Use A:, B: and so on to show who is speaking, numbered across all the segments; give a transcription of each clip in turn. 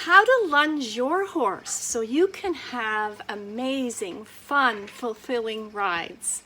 A: how to lunge your horse so you can have amazing, fun, fulfilling rides.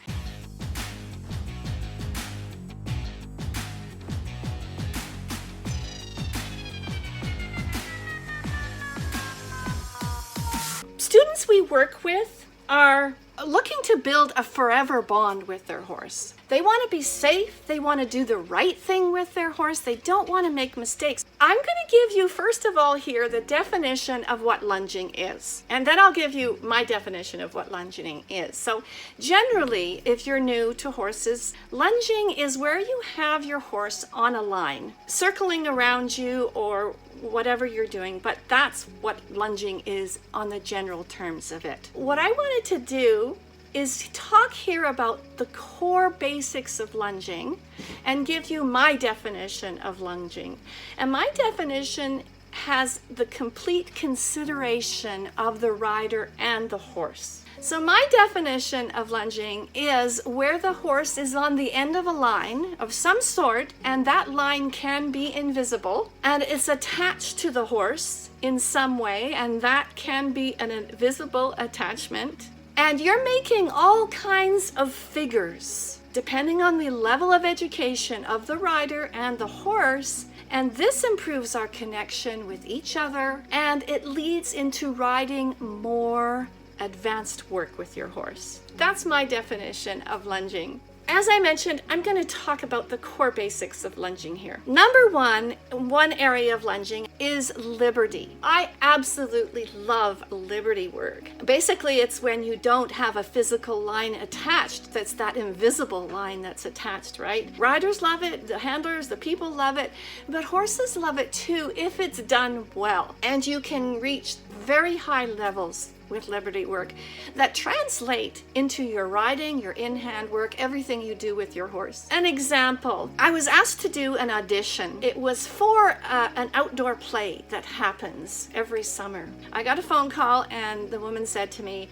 A: Students we work with are looking to build a forever bond with their horse. They want to be safe. They want to do the right thing with their horse. They don't want to make mistakes. I'm going to give you, first of all, here the definition of what lunging is. And then I'll give you my definition of what lunging is. So generally, if you're new to horses, lunging is where you have your horse on a line, circling around you or whatever you're doing, but that's what lunging is on the general terms of it. What I wanted to do is talk here about the core basics of lunging and give you my definition of lunging. And my definition has the complete consideration of the rider and the horse. So my definition of lunging is where the horse is on the end of a line of some sort, and that line can be invisible, and it's attached to the horse in some way, and that can be an invisible attachment. And you're making all kinds of figures, depending on the level of education of the rider and the horse. And this improves our connection with each other, and it leads into riding more advanced work with your horse. That's my definition of lunging. As I mentioned, I'm going to talk about the core basics of lunging here. Number one area of lunging is liberty. I absolutely love liberty work. Basically, it's when you don't have a physical line attached. That's that invisible line that's attached, right? Riders love it, the handlers, the people love it, but horses love it too if it's done well. And you can reach very high levels with liberty work that translate into your riding, your in-hand work, everything you do with your horse. An example, I was asked to do an audition. It was for an outdoor play that happens every summer. I got a phone call and the woman said to me,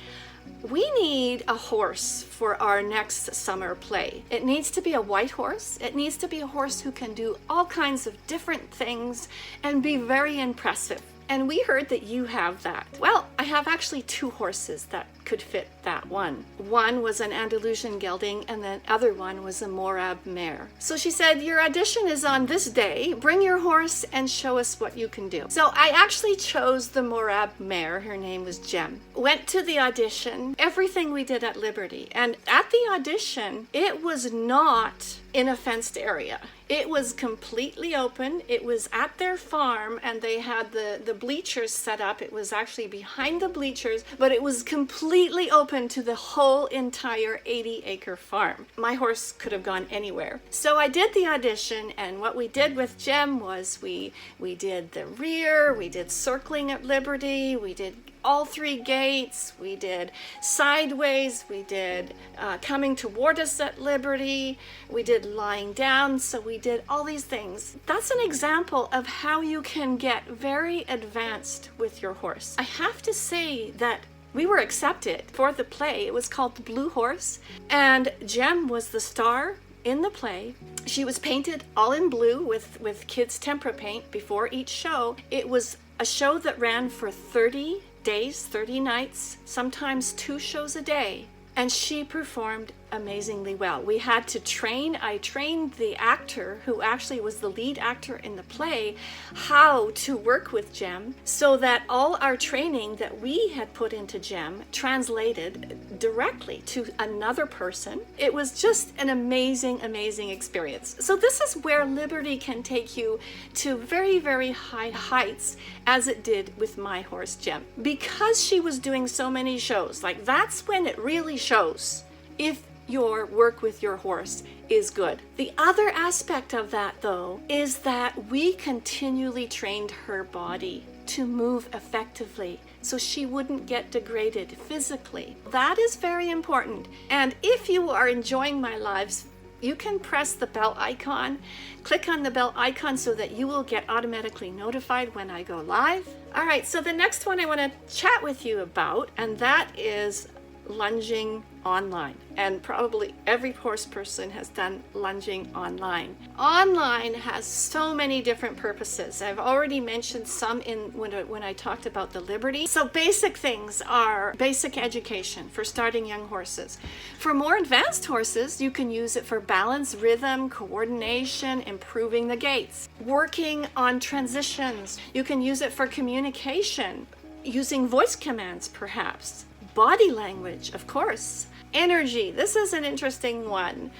A: "We need a horse for our next summer play. It needs to be a white horse. It needs to be a horse who can do all kinds of different things and be very impressive. And we heard that you have that." Well, I have actually two horses that could fit that one. One was an Andalusian gelding and the other one was a Morab mare. So she said, "Your audition is on this day. Bring your horse and show us what you can do." So I actually chose the Morab mare. Her name was Jem. Went to the audition, everything we did at Liberty. And at the audition, it was not in a fenced area. It was completely open. It was at their farm and they had the bleachers set up. It was actually behind the bleachers, but it was completely open to the whole entire 80-acre farm. My horse could have gone anywhere. So I did the audition, and what we did with Jem was we did the rear, we did circling at Liberty, we did all three gates, we did sideways, we did coming toward us at Liberty, we did lying down, so we did all these things. That's an example of how you can get very advanced with your horse. I have to say that we were accepted for the play. It was called The Blue Horse, and Jem was the star in the play. She was painted all in blue with kids' tempera paint before each show. It was a show that ran for 30 days, 30 nights, sometimes 2 shows a day. And she performed amazingly well. We had to train. I trained the actor, who actually was the lead actor in the play, how to work with Jem, so that all our training that we had put into Jem translated directly to another person. It was just an amazing, amazing experience. So this is where Liberty can take you to very, very high heights, as it did with my horse Jem. Because she was doing so many shows, like that's when it really shows if your work with your horse is good. The other aspect of that, though, is that we continually trained her body to move effectively so she wouldn't get degraded physically. That is very important. And if you are enjoying my lives, you can press the bell icon, click on the bell icon so that you will get automatically notified when I go live. All right, so the next one I want to chat with you about, and that is lunging online, and probably every horse person has done lunging online. Online has so many different purposes. I've already mentioned some when I talked about the Liberty. So basic things are basic education for starting young horses. For more advanced horses, you can use it for balance, rhythm, coordination, improving the gaits, working on transitions. You can use it for communication, using voice commands perhaps. Body language, of course. Energy, this is an interesting one.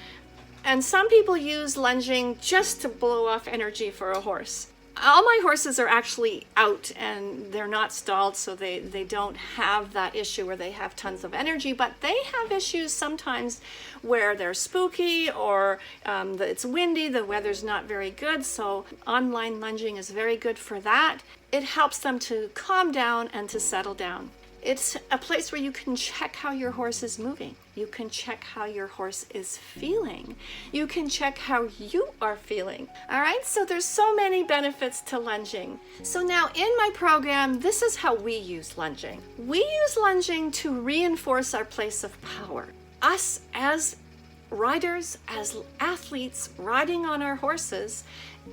A: And some people use lunging just to blow off energy for a horse. All my horses are actually out and they're not stalled, so they don't have that issue where they have tons of energy, but they have issues sometimes where they're spooky or it's windy, the weather's not very good, so online lunging is very good for that. It helps them to calm down and to settle down. It's a place where you can check how your horse is moving. You can check how your horse is feeling. You can check how you are feeling. All right, so there's so many benefits to lunging. So now in my program, this is how we use lunging. We use lunging to reinforce our place of power. Us as riders, as athletes riding on our horses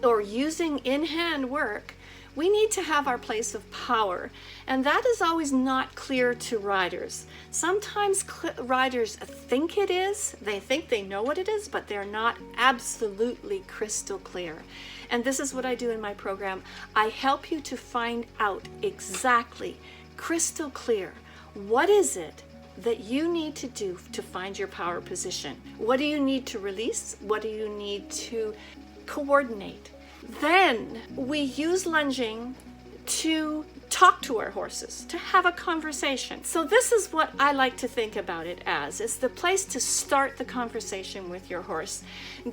A: or using in-hand work, we need to have our place of power, and that is always not clear to riders. Sometimes riders think it is, they think they know what it is, but they're not absolutely crystal clear. And this is what I do in my program. I help you to find out exactly, crystal clear, what is it that you need to do to find your power position? What do you need to release? What do you need to coordinate? Then we use lunging to talk to our horses, to have a conversation. So this is what I like to think about it as. It's the place to start the conversation with your horse.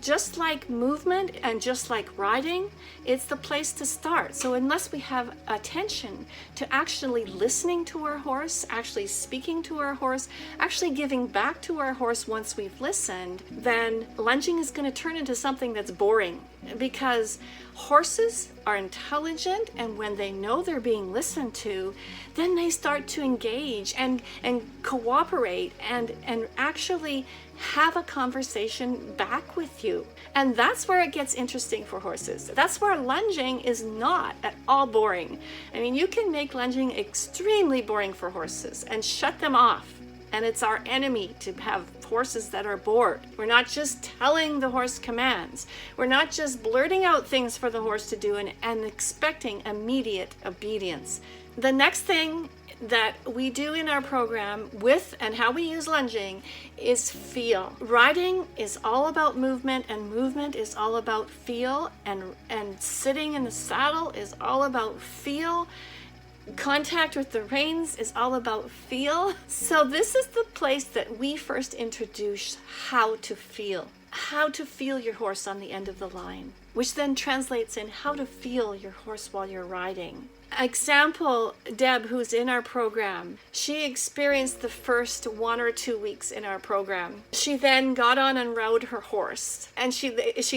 A: Just like movement and just like riding, it's the place to start. So unless we have attention to actually listening to our horse, actually speaking to our horse, actually giving back to our horse once we've listened, then lunging is going to turn into something that's boring, because horses are intelligent, and when they know they're being listened to, then they start to engage and cooperate and actually have a conversation back with you. And that's where it gets interesting for horses. That's where lunging is not at all boring. I mean, you can make lunging extremely boring for horses and shut them off. And it's our enemy to have horses that are bored. We're not just telling the horse commands. We're not just blurting out things for the horse to do and expecting immediate obedience. The next thing that we do in our program with and how we use lunging is feel. Riding is all about movement, and movement is all about feel, and sitting in the saddle is all about feel. Contact with the reins is all about feel. So this is the place that we first introduce how to feel your horse on the end of the line, which then translates in how to feel your horse while you're riding. Example, Deb, who's in our program, she experienced the first 1 or 2 weeks in our program. She then got on and rode her horse, and she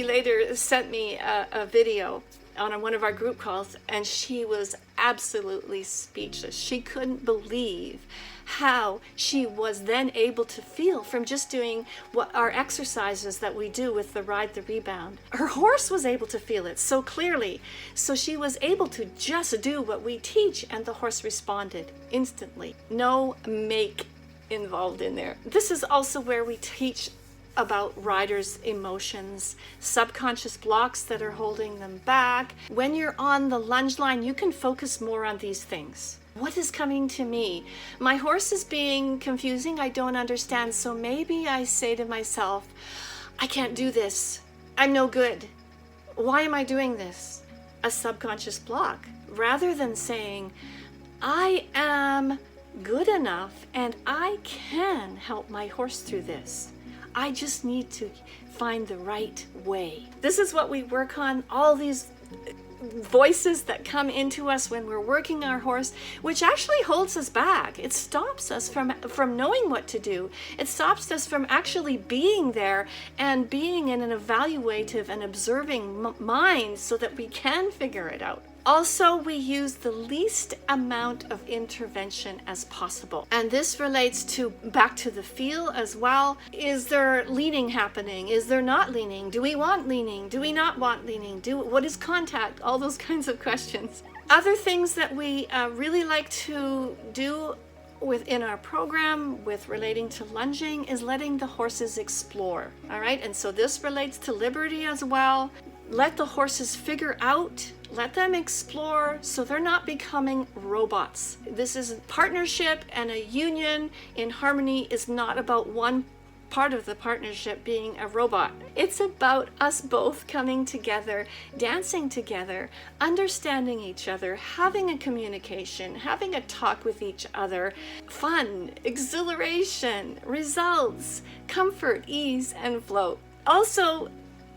A: later sent me a video on one of our group calls, and she was absolutely speechless. She couldn't believe how she was then able to feel from just doing what our exercises that we do with the ride the rebound. Her horse was able to feel it so clearly, so she was able to just do what we teach, and the horse responded instantly. No make involved in there. This is also where we teach about riders' emotions, subconscious blocks that are holding them back. When you're on the lunge line, you can focus more on these things. What is coming to me? My horse is being confusing. I don't understand. So maybe I say to myself, I can't do this. I'm no good. Why am I doing this? A subconscious block. Rather than saying, I am good enough and I can help my horse through this. I just need to find the right way. This is what we work on, all these voices that come into us when we're working our horse, which actually holds us back. It stops us from knowing what to do. It stops us from actually being there and being in an evaluative and observing mind so that we can figure it out. Also, we use the least amount of intervention as possible. And this relates to back to the feel as well. Is there leaning happening? Is there not leaning? Do we want leaning? Do we not want leaning? What is contact? All those kinds of questions. Other things that we really like to do within our program with relating to lunging is letting the horses explore. All right, and so this relates to liberty as well. Let the horses figure out, let them explore, so they're not becoming robots. This is a partnership, and a union in harmony is not about one part of the partnership being a robot. It's about us both coming together, dancing together, understanding each other, having a communication, having a talk with each other, fun, exhilaration, results, comfort, ease, and flow. Also,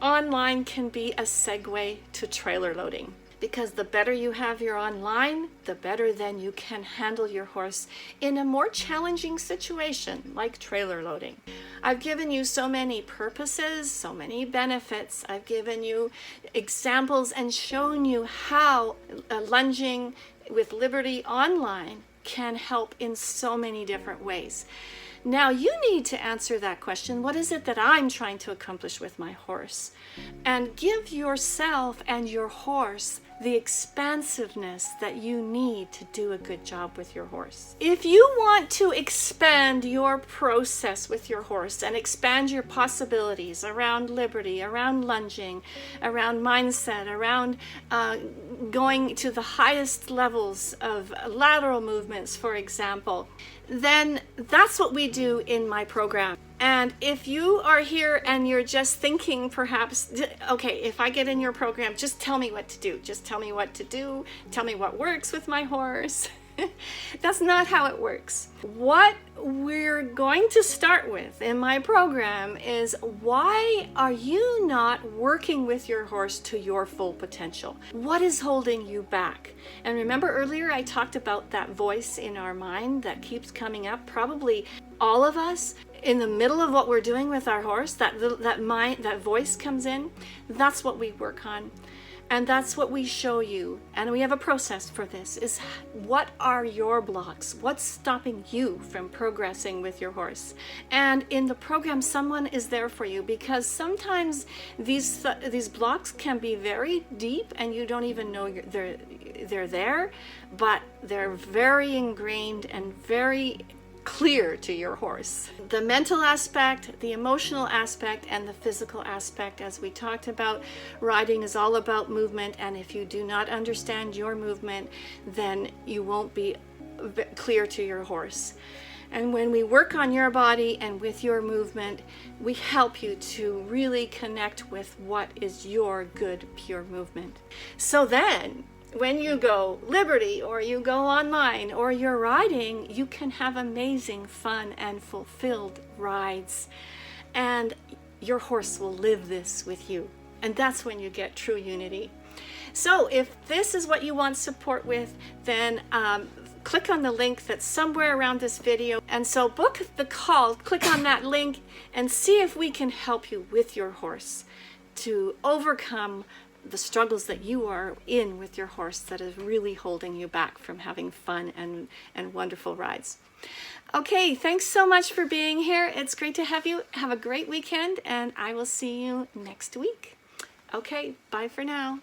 A: online can be a segue to trailer loading, because the better you have your online, the better then you can handle your horse in a more challenging situation like trailer loading. I've given you so many purposes, so many benefits. I've given you examples and shown you how lunging with liberty online can help in so many different ways. Now you need to answer that question. What is it that I'm trying to accomplish with my horse? And give yourself and your horse the expansiveness that you need to do a good job with your horse. If you want to expand your process with your horse and expand your possibilities around liberty, around lunging, around mindset, around going to the highest levels of lateral movements, for example, then that's what we do in my program. And if you are here and you're just thinking perhaps, okay, if I get in your program, just tell me what to do. Just tell me what to do. Tell me what works with my horse. That's not how it works. What we're going to start with in my program is, why are you not working with your horse to your full potential? What is holding you back? And remember earlier I talked about that voice in our mind that keeps coming up. Probably all of us, in the middle of what we're doing with our horse, that voice comes in. That's what we work on. And that's what we show you. And we have a process for this, is what are your blocks? What's stopping you from progressing with your horse? And in the program, someone is there for you, because sometimes these blocks can be very deep and you don't even know they're there, but they're very ingrained and very clear to your horse. The mental aspect, the emotional aspect, and the physical aspect, as we talked about, riding is all about movement, and if you do not understand your movement, then you won't be clear to your horse. And when we work on your body and with your movement, we help you to really connect with what is your good, pure movement. So then, when you go liberty, or you go online, or you're riding, you can have amazing, fun, and fulfilled rides. And your horse will live this with you. And that's when you get true unity. So if this is what you want support with, then click on the link that's somewhere around this video. And so book the call, click on that link, and see if we can help you with your horse to overcome the struggles that you are in with your horse that is really holding you back from having fun and wonderful rides. Okay, thanks so much for being here. It's great to have you. Have a great weekend, and I will see you next week. Okay, bye for now.